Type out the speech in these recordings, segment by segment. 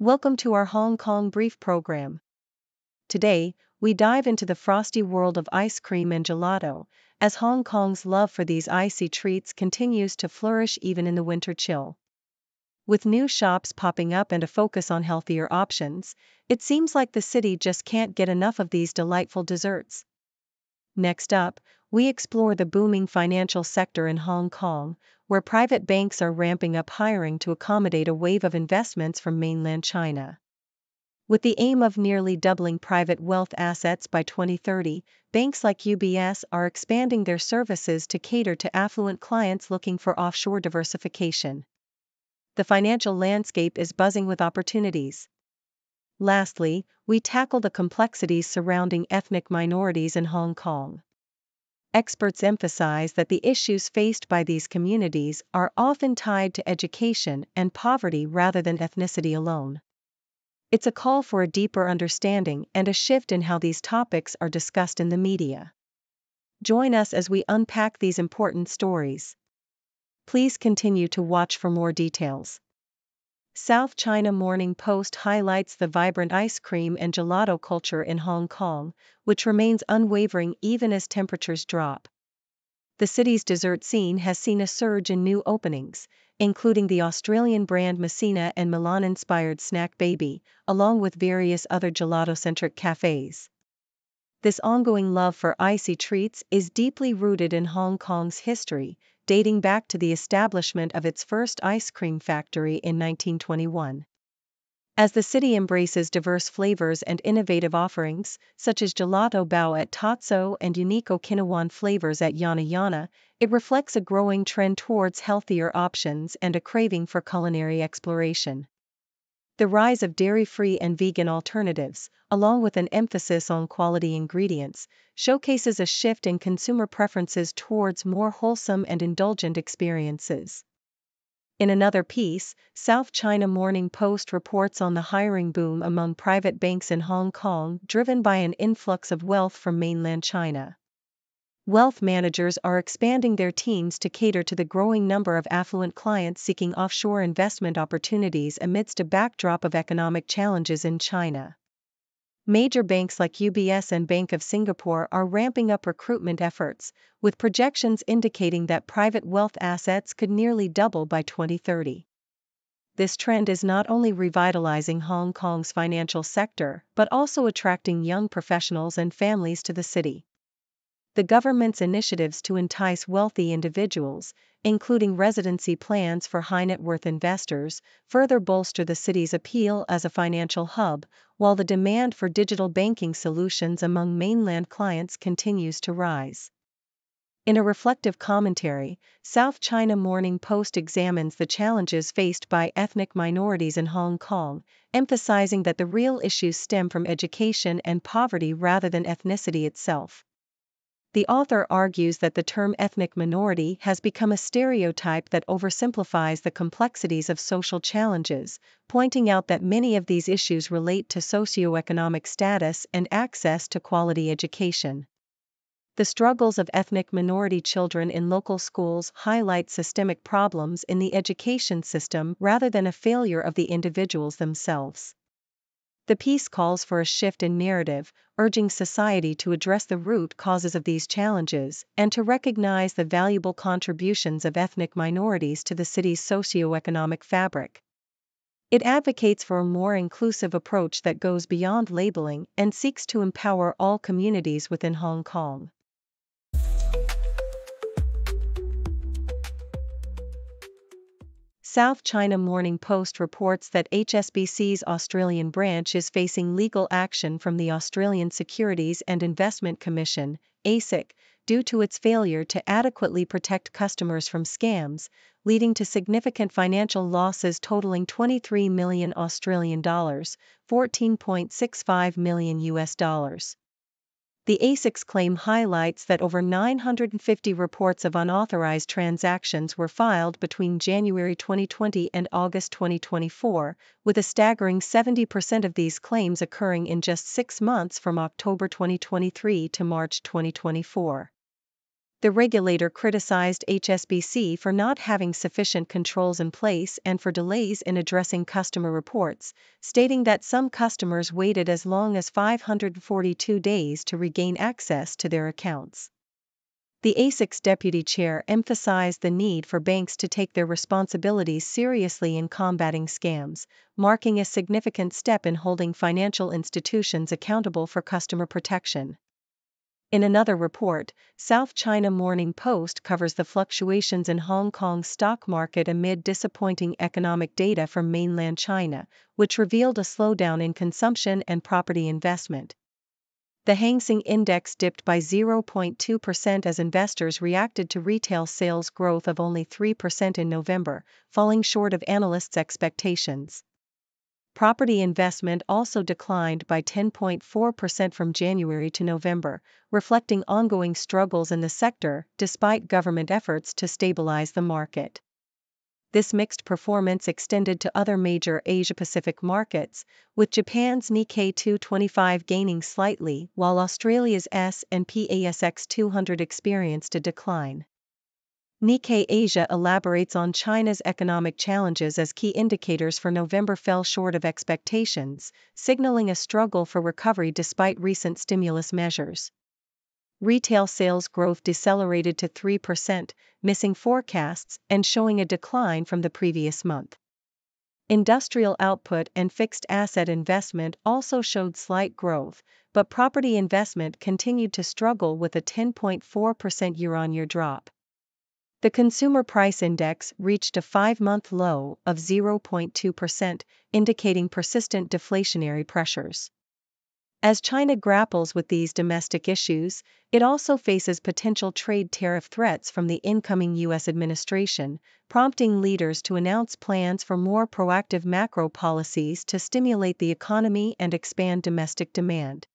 Welcome to our Hong Kong Brief program. Today, we dive into the frosty world of ice cream and gelato, as Hong Kong's love for these icy treats continues to flourish even in the winter chill. With new shops popping up and a focus on healthier options, it seems like the city just can't get enough of these delightful desserts. Next up, we explore the booming financial sector in Hong Kong, where private banks are ramping up hiring to accommodate a wave of investments from mainland China. With the aim of nearly doubling private wealth assets by 2030, banks like UBS are expanding their services to cater to affluent clients looking for offshore diversification. The financial landscape is buzzing with opportunities. Lastly, we tackle the complexities surrounding ethnic minorities in Hong Kong. Experts emphasize that the issues faced by these communities are often tied to education and poverty rather than ethnicity alone. It's a call for a deeper understanding and a shift in how these topics are discussed in the media. Join us as we unpack these important stories. Please continue to watch for more details. South China Morning Post highlights the vibrant ice cream and gelato culture in Hong Kong, which remains unwavering even as temperatures drop. The city's dessert scene has seen a surge in new openings, including the Australian brand Messina and Milan-inspired Snack Baby, along with various other gelato-centric cafes. This ongoing love for icy treats is deeply rooted in Hong Kong's history, dating back to the establishment of its first ice cream factory in 1921. As the city embraces diverse flavors and innovative offerings, such as gelato bao at Tatso and unique Okinawan flavors at Yana Yana, it reflects a growing trend towards healthier options and a craving for culinary exploration. The rise of dairy-free and vegan alternatives, along with an emphasis on quality ingredients, showcases a shift in consumer preferences towards more wholesome and indulgent experiences. In another piece, South China Morning Post reports on the hiring boom among private banks in Hong Kong, driven by an influx of wealth from mainland China. Wealth managers are expanding their teams to cater to the growing number of affluent clients seeking offshore investment opportunities amidst a backdrop of economic challenges in China. Major banks like UBS and Bank of Singapore are ramping up recruitment efforts, with projections indicating that private wealth assets could nearly double by 2030. This trend is not only revitalizing Hong Kong's financial sector but also attracting young professionals and families to the city. The government's initiatives to entice wealthy individuals, including residency plans for high-net-worth investors, further bolster the city's appeal as a financial hub, while the demand for digital banking solutions among mainland clients continues to rise. In a reflective commentary, South China Morning Post examines the challenges faced by ethnic minorities in Hong Kong, emphasizing that the real issues stem from education and poverty rather than ethnicity itself. The author argues that the term ethnic minority has become a stereotype that oversimplifies the complexities of social challenges, pointing out that many of these issues relate to socioeconomic status and access to quality education. The struggles of ethnic minority children in local schools highlight systemic problems in the education system rather than a failure of the individuals themselves. The piece calls for a shift in narrative, urging society to address the root causes of these challenges and to recognize the valuable contributions of ethnic minorities to the city's socio-economic fabric. It advocates for a more inclusive approach that goes beyond labeling and seeks to empower all communities within Hong Kong. South China Morning Post reports that HSBC's Australian branch is facing legal action from the Australian Securities and Investment Commission, ASIC, due to its failure to adequately protect customers from scams, leading to significant financial losses totaling 23 million Australian dollars, $14.65 million US. The ASIC's claim highlights that over 950 reports of unauthorized transactions were filed between January 2020 and August 2024, with a staggering 70% of these claims occurring in just 6 months from October 2023 to March 2024. The regulator criticized HSBC for not having sufficient controls in place and for delays in addressing customer reports, stating that some customers waited as long as 542 days to regain access to their accounts. The ASIC's deputy chair emphasized the need for banks to take their responsibilities seriously in combating scams, marking a significant step in holding financial institutions accountable for customer protection. In another report, South China Morning Post covers the fluctuations in Hong Kong's stock market amid disappointing economic data from mainland China, which revealed a slowdown in consumption and property investment. The Hang Seng Index dipped by 0.2% as investors reacted to retail sales growth of only 3% in November, falling short of analysts' expectations. Property investment also declined by 10.4% from January to November, reflecting ongoing struggles in the sector despite government efforts to stabilize the market. This mixed performance extended to other major Asia-Pacific markets, with Japan's Nikkei 225 gaining slightly while Australia's S&P ASX 200 experienced a decline. Nikkei Asia elaborates on China's economic challenges as key indicators for November fell short of expectations, signaling a struggle for recovery despite recent stimulus measures. Retail sales growth decelerated to 3%, missing forecasts and showing a decline from the previous month. Industrial output and fixed asset investment also showed slight growth, but property investment continued to struggle with a 10.4% year-on-year drop. The Consumer Price Index reached a 5-month low of 0.2%, indicating persistent deflationary pressures. As China grapples with these domestic issues, it also faces potential trade tariff threats from the incoming U.S. administration, prompting leaders to announce plans for more proactive macro policies to stimulate the economy and expand domestic demand.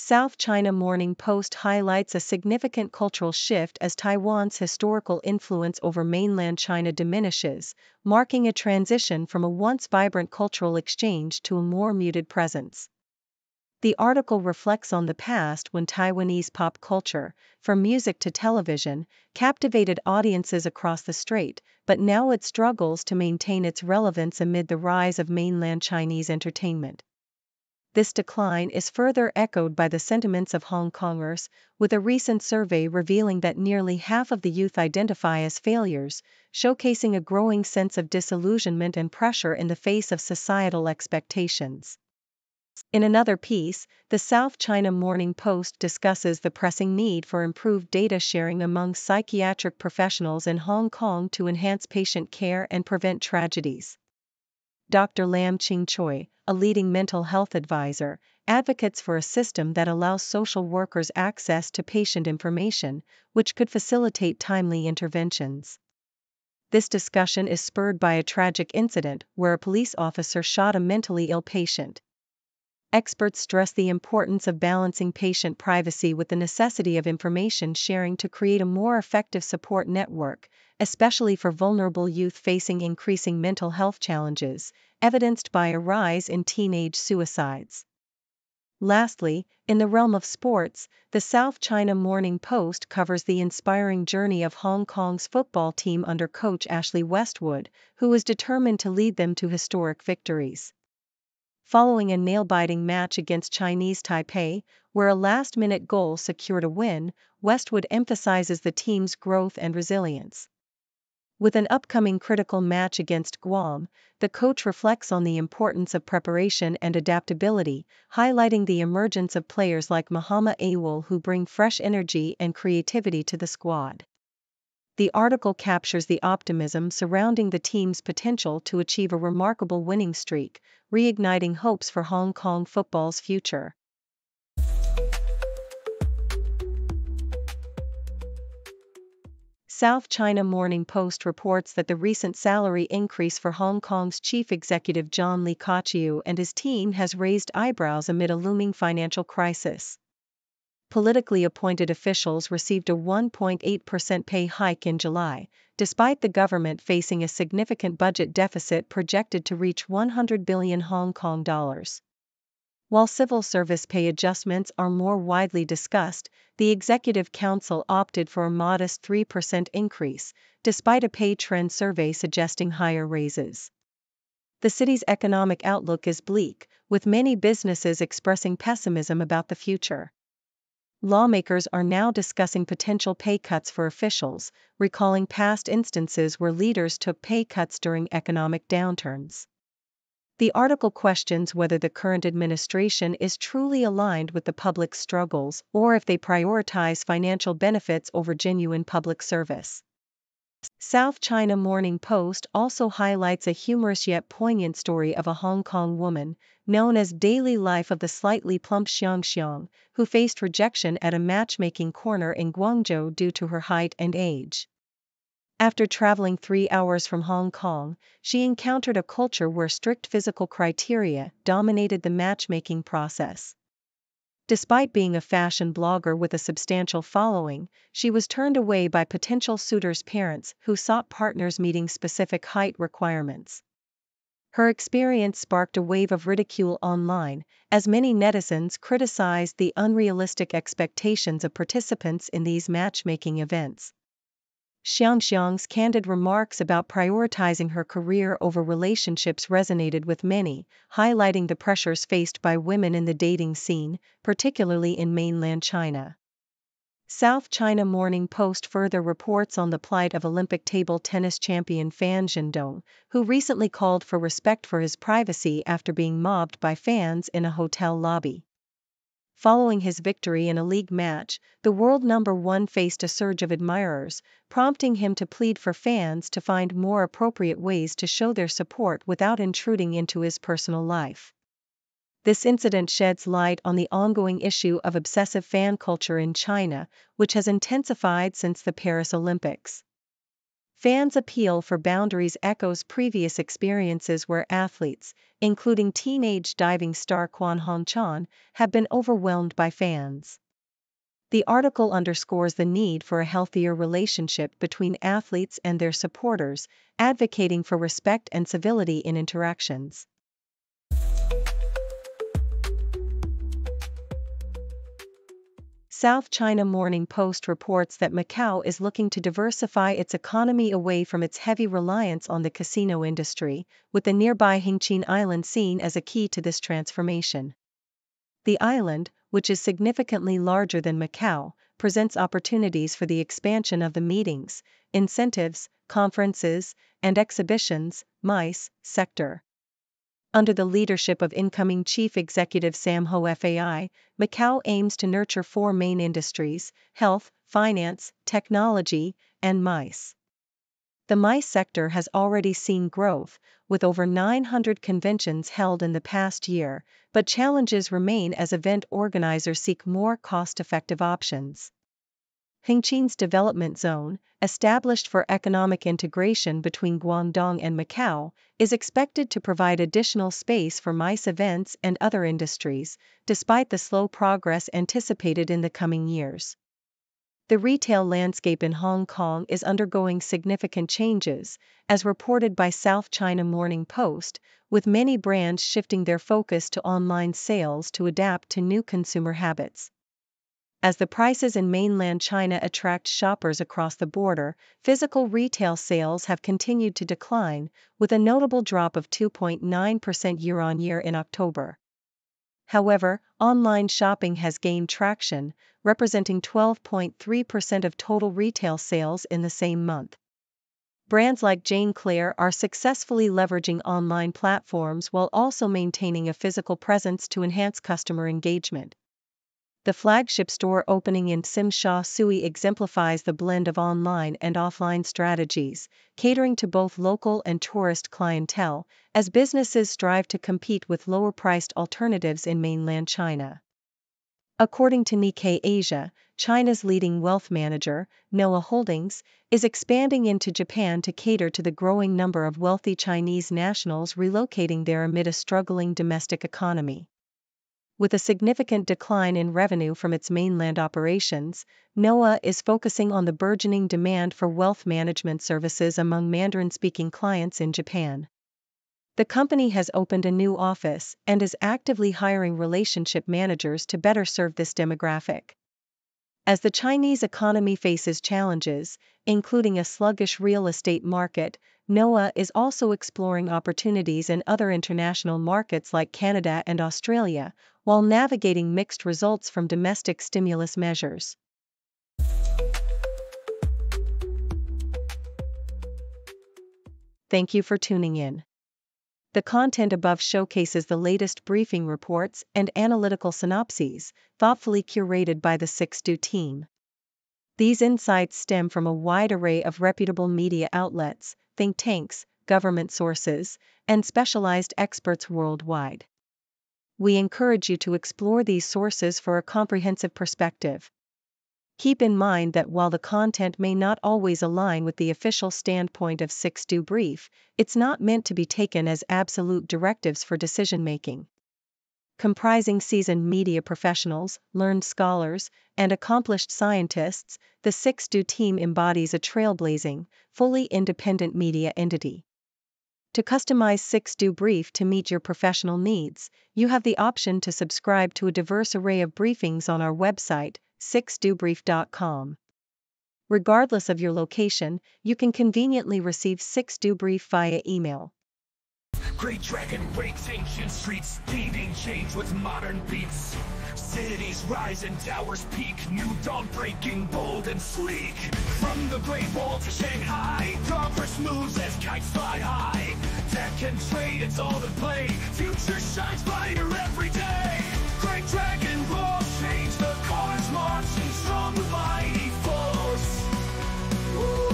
South China Morning Post highlights a significant cultural shift as Taiwan's historical influence over mainland China diminishes, marking a transition from a once vibrant cultural exchange to a more muted presence. The article reflects on the past when Taiwanese pop culture, from music to television, captivated audiences across the strait, but now it struggles to maintain its relevance amid the rise of mainland Chinese entertainment. This decline is further echoed by the sentiments of Hongkongers, with a recent survey revealing that nearly half of the youth identify as failures, showcasing a growing sense of disillusionment and pressure in the face of societal expectations. In another piece, the South China Morning Post discusses the pressing need for improved data sharing among psychiatric professionals in Hong Kong to enhance patient care and prevent tragedies. Dr. Lam Ching Choi, a leading mental health advisor, advocates for a system that allows social workers access to patient information, which could facilitate timely interventions. This discussion is spurred by a tragic incident where a police officer shot a mentally ill patient. Experts stress the importance of balancing patient privacy with the necessity of information sharing to create a more effective support network, especially for vulnerable youth facing increasing mental health challenges, evidenced by a rise in teenage suicides. Lastly, in the realm of sports, the South China Morning Post covers the inspiring journey of Hong Kong's football team under coach Ashley Westwood, who is determined to lead them to historic victories. Following a nail-biting match against Chinese Taipei, where a last-minute goal secured a win, Westwood emphasizes the team's growth and resilience. With an upcoming critical match against Guam, the coach reflects on the importance of preparation and adaptability, highlighting the emergence of players like Muhammad Awol who bring fresh energy and creativity to the squad. The article captures the optimism surrounding the team's potential to achieve a remarkable winning streak, reigniting hopes for Hong Kong football's future. South China Morning Post reports that the recent salary increase for Hong Kong's chief executive John Lee Ka-chiu and his team has raised eyebrows amid a looming financial crisis. Politically appointed officials received a 1.8% pay hike in July, despite the government facing a significant budget deficit projected to reach 100 billion Hong Kong dollars. While civil service pay adjustments are more widely discussed, the Executive Council opted for a modest 3% increase, despite a pay trend survey suggesting higher raises. The city's economic outlook is bleak, with many businesses expressing pessimism about the future. Lawmakers are now discussing potential pay cuts for officials, recalling past instances where leaders took pay cuts during economic downturns. The article questions whether the current administration is truly aligned with the public's struggles or if they prioritize financial benefits over genuine public service. South China Morning Post also highlights a humorous yet poignant story of a Hong Kong woman, known as Daily Life of the Slightly Plump Xiang, who faced rejection at a matchmaking corner in Guangzhou due to her height and age. After traveling 3 hours from Hong Kong, she encountered a culture where strict physical criteria dominated the matchmaking process. Despite being a fashion blogger with a substantial following, she was turned away by potential suitors' parents who sought partners meeting specific height requirements. Her experience sparked a wave of ridicule online, as many netizens criticized the unrealistic expectations of participants in these matchmaking events. Xiang's candid remarks about prioritizing her career over relationships resonated with many, highlighting the pressures faced by women in the dating scene, particularly in mainland China. South China Morning Post further reports on the plight of Olympic table tennis champion Fan Zhendong, who recently called for respect for his privacy after being mobbed by fans in a hotel lobby. Following his victory in a league match, the world number one faced a surge of admirers, prompting him to plead for fans to find more appropriate ways to show their support without intruding into his personal life. This incident sheds light on the ongoing issue of obsessive fan culture in China, which has intensified since the Paris Olympics. Fans' appeal for boundaries echoes previous experiences where athletes, including teenage diving star Quan Hongchan, have been overwhelmed by fans. The article underscores the need for a healthier relationship between athletes and their supporters, advocating for respect and civility in interactions. South China Morning Post reports that Macau is looking to diversify its economy away from its heavy reliance on the casino industry, with the nearby Hengqin Island seen as a key to this transformation. The island, which is significantly larger than Macau, presents opportunities for the expansion of the meetings, incentives, conferences, and exhibitions (MICE) sector. Under the leadership of incoming Chief Executive Sam Ho Fai, Macau aims to nurture 4 main industries: health, finance, technology, and MICE. The MICE sector has already seen growth, with over 900 conventions held in the past year, but challenges remain as event organizers seek more cost-effective options. Hengqin's development zone, established for economic integration between Guangdong and Macau, is expected to provide additional space for MICE events and other industries, despite the slow progress anticipated in the coming years. The retail landscape in Hong Kong is undergoing significant changes, as reported by South China Morning Post, with many brands shifting their focus to online sales to adapt to new consumer habits. As the prices in mainland China attract shoppers across the border, physical retail sales have continued to decline, with a notable drop of 2.9% year-on-year in October. However, online shopping has gained traction, representing 12.3% of total retail sales in the same month. Brands like Jane Claire are successfully leveraging online platforms while also maintaining a physical presence to enhance customer engagement. The flagship store opening in Tsim Sha Tsui exemplifies the blend of online and offline strategies, catering to both local and tourist clientele, as businesses strive to compete with lower-priced alternatives in mainland China. According to Nikkei Asia, China's leading wealth manager, Noah Holdings, is expanding into Japan to cater to the growing number of wealthy Chinese nationals relocating there amid a struggling domestic economy. With a significant decline in revenue from its mainland operations, Noah is focusing on the burgeoning demand for wealth management services among Mandarin-speaking clients in Japan. The company has opened a new office and is actively hiring relationship managers to better serve this demographic. As the Chinese economy faces challenges, including a sluggish real estate market, NOAA is also exploring opportunities in other international markets like Canada and Australia, while navigating mixed results from domestic stimulus measures. Thank you for tuning in. The content above showcases the latest briefing reports and analytical synopses, thoughtfully curated by the 6Do team. These insights stem from a wide array of reputable media outlets, think tanks, government sources, and specialized experts worldwide. We encourage you to explore these sources for a comprehensive perspective. Keep in mind that while the content may not always align with the official standpoint of 6Do Brief, it's not meant to be taken as absolute directives for decision-making. Comprising seasoned media professionals, learned scholars, and accomplished scientists, the 6Do team embodies a trailblazing, fully independent media entity. To customize 6Do Brief to meet your professional needs, you have the option to subscribe to a diverse array of briefings on our website, 6dobrief.com. Regardless of your location, you can conveniently receive 6Do Brief via email. Great dragon breaks ancient streets, leading change with modern beats. Cities rise and towers peak, new dawn breaking, bold and sleek. From the Great Wall to Shanghai, progress moves as kites fly high. Tech and trade, it's all to play, future shines brighter every day. Great dragon roars, change the cards, marching strong with mighty force. Whoa.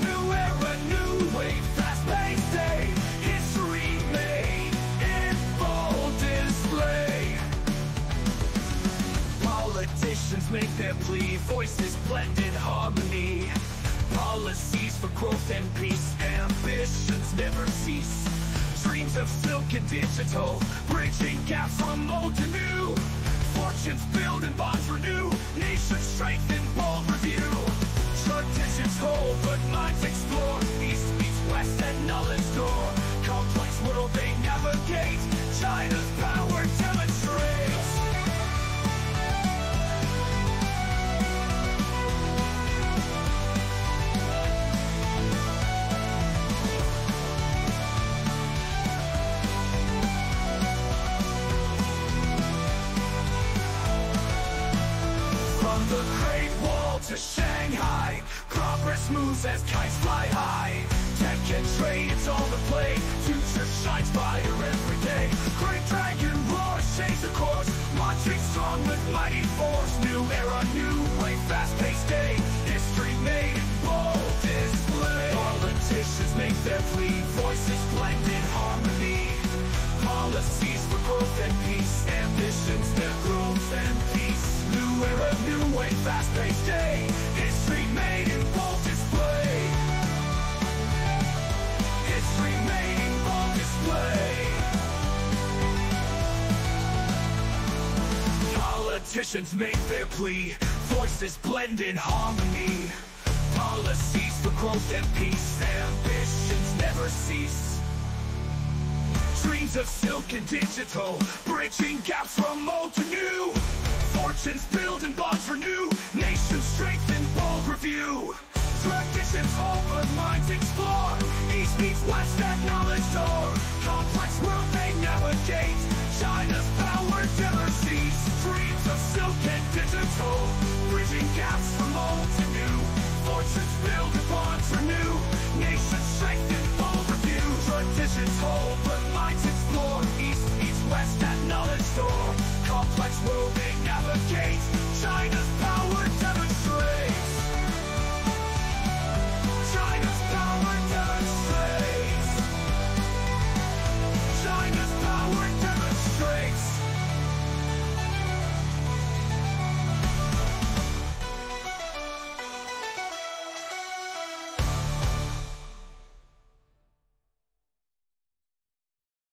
New era, new wave, fast-paced day, history made in full display. Politicians make their plea, voices blend in harmony. Policies for growth and peace, ambitions never cease. Dreams of silk and digital, bridging gaps from old to new. Fortunes build and bonds renew, nations strengthen, bold review. Traditions hold, but minds explore, east meets west and knowledge door. Complex world they navigate, China's power demonstrates. From the Great Wall to Shanghai, progress moves as kites fly high. Tech and trade, it's all to play, future shines brighter every day. Great dragon roars, change the course, marching strong with mighty force. New era, new way, fast-paced day, history made in bold display. Politicians make their plea, voices blend in harmony. Policies for growth and peace, ambitions their growth and peace. New era, new way, fast-paced day, history made in bold display. History made in bold display. Politicians make their plea, voices blend in harmony. Policies for growth and peace, ambitions never cease. Dreams of silk and digital, bridging gaps from old to new. Fortunes build and bonds renew, nations strengthen, bold review. Traditions hold, but minds explore, east meets west and knowledge door. Complex world they navigate, China's power never cease. Dreams of silk and digital, bridging gaps from old to new. Fortunes build and bonds renew, nations strengthen, bold review. Traditions hold,